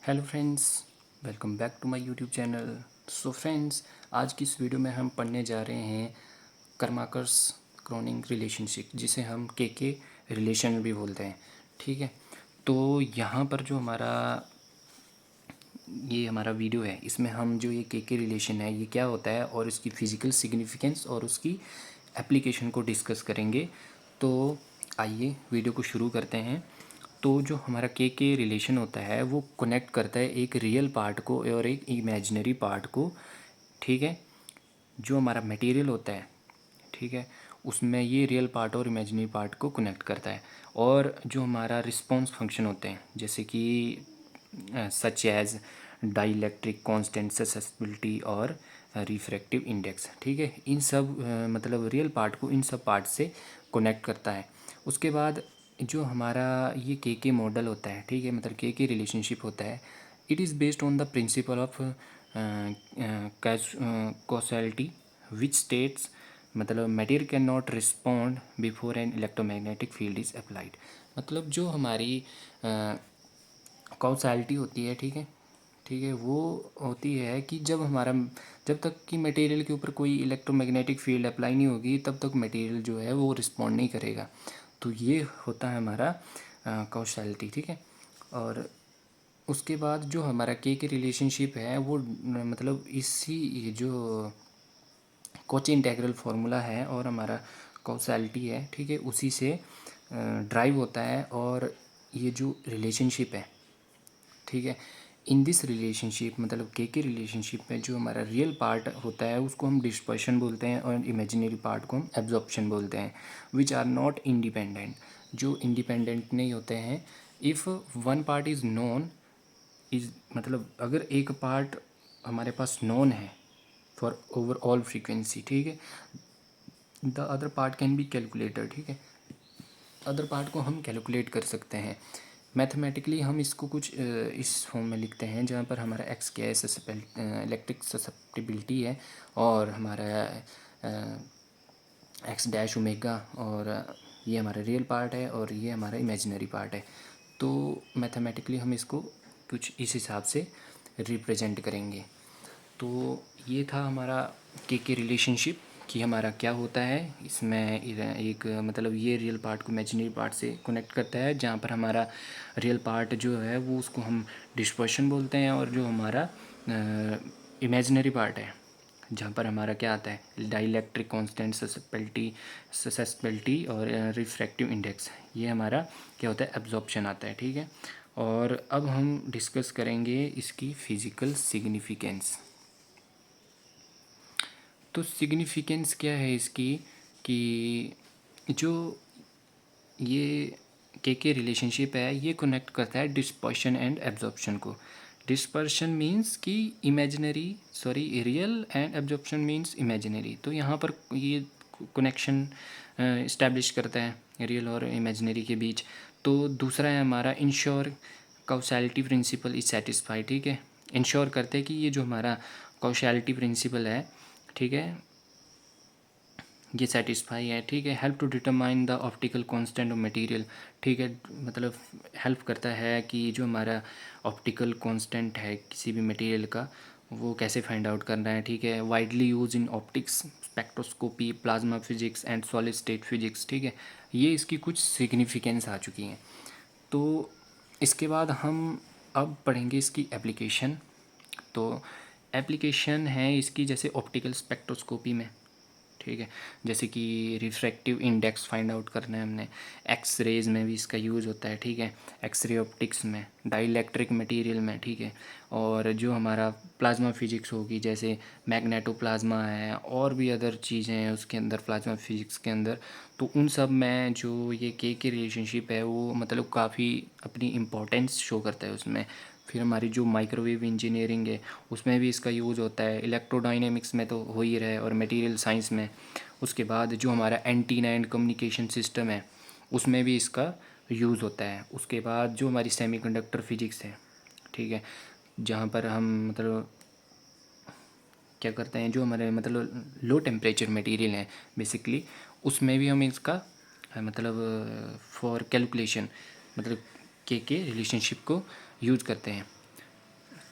Hello friends, welcome back to my YouTube channel. So friends, आज की इस video में हम पढ़ने जा रहे हैं कर्माकर्स क्रोनिंग रिलेशनशिप, जिसे हम के रिलेशन भी बोलते हैं। ठीक है, तो यहाँ पर जो हमारा वीडियो है, इसमें हम जो ये के रिलेशन है ये क्या होता है और इसकी फ़िज़िकल सिग्निफिकेंस और उसकी एप्लीकेशन को डिस्कस करेंगे। तो आइए वीडियो को शुरू करते हैं। तो जो हमारा के रिलेशन होता है वो कनेक्ट करता है एक रियल पार्ट को और एक इमेजिनरी पार्ट को। ठीक है, जो हमारा मटेरियल होता है, ठीक है, उसमें ये रियल पार्ट और इमेजिनरी पार्ट को कनेक्ट करता है। और जो हमारा रिस्पॉन्स फंक्शन होते हैं, जैसे कि such as dielectric constant, susceptibility और रिफ्रैक्टिव इंडेक्स, ठीक है, इन सब मतलब रियल पार्ट को इन सब पार्ट से कनेक्ट करता है। उसके बाद जो हमारा ये के मॉडल होता है, ठीक है, मतलब के रिलेशनशिप होता है, it is based on the principle of causality which states, मतलब material can not respond before an electromagnetic field is applied. मतलब जो हमारी कॉसैलिटी होती है, ठीक है, ठीक है, वो होती है कि जब तक कि मटेरियल के ऊपर कोई इलेक्ट्रोमैग्नेटिक फील्ड अप्लाई नहीं होगी तब तक मटेरियल जो है वो रिस्पॉन्ड नहीं करेगा। तो ये होता है हमारा कॉसैलिटी, ठीक है। और उसके बाद जो हमारा के रिलेशनशिप है वो मतलब इसी ये जो कोची इंटेग्रल फार्मूला है और हमारा कॉसैलिटी है, ठीक है, उसी से ड्राइव होता है। और ये जो रिलेशनशिप है, ठीक है, इन दिस रिलेशनशिप मतलब के रिलेशनशिप में जो हमारा रियल पार्ट होता है उसको हम डिस्पर्शन बोलते हैं और इमेजिनरी पार्ट को हम एब्जॉर्प्शन बोलते हैं, विच आर नॉट इंडिपेंडेंट, जो इंडिपेंडेंट नहीं होते हैं। If one part is known, is मतलब अगर एक पार्ट हमारे पास नोन है फॉर ओवरऑल फ्रीक्वेंसी, ठीक है, the other part can be calculated, ठीक है, अदर पार्ट को हम कैलकुलेट कर सकते हैं। मैथमेटिकली हम इसको कुछ इस फॉर्म में लिखते हैं जहाँ पर हमारा एक्स क्या है, इलेक्ट्रिक ससेप्टिबिलिटी है, और हमारा एक्स डैश ओमेगा, और ये हमारा रियल पार्ट है और ये हमारा इमेजिनरी पार्ट है। तो मैथमेटिकली हम इसको कुछ इस हिसाब से रिप्रेजेंट करेंगे। तो ये था हमारा के रिलेशनशिप कि हमारा क्या होता है इसमें। एक मतलब ये रियल पार्ट को इमेजिनरी पार्ट से कनेक्ट करता है, जहाँ पर हमारा रियल पार्ट जो है वो उसको हम डिस्पर्शन बोलते हैं, और जो हमारा इमेजिनरी पार्ट है जहाँ पर हमारा क्या आता है डाइलेक्ट्रिक कांस्टेंट, ससेप्टिबिलिटी और रिफ्रैक्टिव इंडेक्स, ये हमारा क्या होता है एब्जॉर्प्शन आता है, ठीक है। और अब हम डिस्कस करेंगे इसकी फ़िज़िकल सिग्निफिकेंस। तो सिग्निफिकेंस क्या है इसकी कि जो ये के रिलेशनशिप है ये कनेक्ट करता है डिस्पर्शन एंड एब्जॉर्प्शन को। डिस्पर्शन मींस कि imaginary, sorry real, and absorption means imaginary. तो यहाँ पर ये कनेक्शन इस्टेब्लिश करता है रियल और इमेजिनरी के बीच। तो दूसरा है हमारा इंश्योर कॉसैलिटी प्रिंसिपल इज सेटिस्फाई, ठीक है, इंश्योर करते हैं कि ये जो हमारा कॉसैलिटी प्रिंसिपल है, ठीक है, ये सेटिस्फाई है, ठीक है। Help to determine the optical constant of material, ठीक है, मतलब हेल्प करता है कि जो हमारा ऑप्टिकल कांस्टेंट है किसी भी मटेरियल का वो कैसे फाइंड आउट करना है, ठीक है। Widely use in optics, spectroscopy, plasma physics and solid state physics, ठीक है, ये इसकी कुछ सिग्निफिकेंस आ चुकी हैं। तो इसके बाद हम अब पढ़ेंगे इसकी एप्लीकेशन। तो एप्लीकेशन है इसकी जैसे ऑप्टिकल स्पेक्ट्रोस्कोपी में, ठीक है, जैसे कि रिफ्रैक्टिव इंडेक्स फाइंड आउट करना है हमने, एक्स रेज में भी इसका यूज़ होता है, ठीक है, एक्सरे ऑप्टिक्स में, डाइलेक्ट्रिक मटेरियल में, ठीक है। और जो हमारा प्लाज्मा फिजिक्स होगी जैसे मैग्नेटोप्लाज्मा है और भी अदर चीज़ें हैं उसके अंदर प्लाज्मा फिजिक्स के अंदर, तो उन सब में जो ये के रिलेशनशिप है वो मतलब काफ़ी अपनी इम्पोर्टेंस शो करता है उसमें। फिर हमारी जो माइक्रोवेव इंजीनियरिंग है उसमें भी इसका यूज़ होता है, इलेक्ट्रोडायनेमिक्स में तो हो ही रहा है, और मटेरियल साइंस में। उसके बाद जो हमारा एंटीना एंड कम्युनिकेशन सिस्टम है उसमें भी इसका यूज़ होता है। उसके बाद जो हमारी सेमीकंडक्टर फिजिक्स है, ठीक है, जहाँ पर हम मतलब क्या करते हैं जो हमारे मतलब लो टेम्परेचर मटेरियल हैं बेसिकली, उसमें भी हम इसका मतलब फॉर कैलकुलेशन मतलब के रिलेशनशिप को यूज़ करते हैं।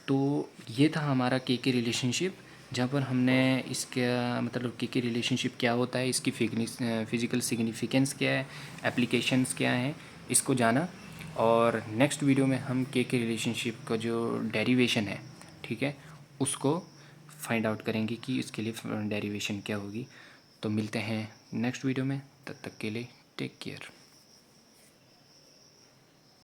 तो ये था हमारा के रिलेशनशिप, जहाँ पर हमने इसका मतलब के रिलेशनशिप क्या होता है, इसकी फिज़िकल सिग्निफिकेंस क्या है, एप्लीकेशंस क्या हैं, इसको जाना। और नेक्स्ट वीडियो में हम के रिलेशनशिप का जो डेरिवेशन है, ठीक है, उसको फाइंड आउट करेंगे कि इसके लिए डेरिवेशन क्या होगी। तो मिलते हैं नेक्स्ट वीडियो में, तब तक के लिए टेक केयर।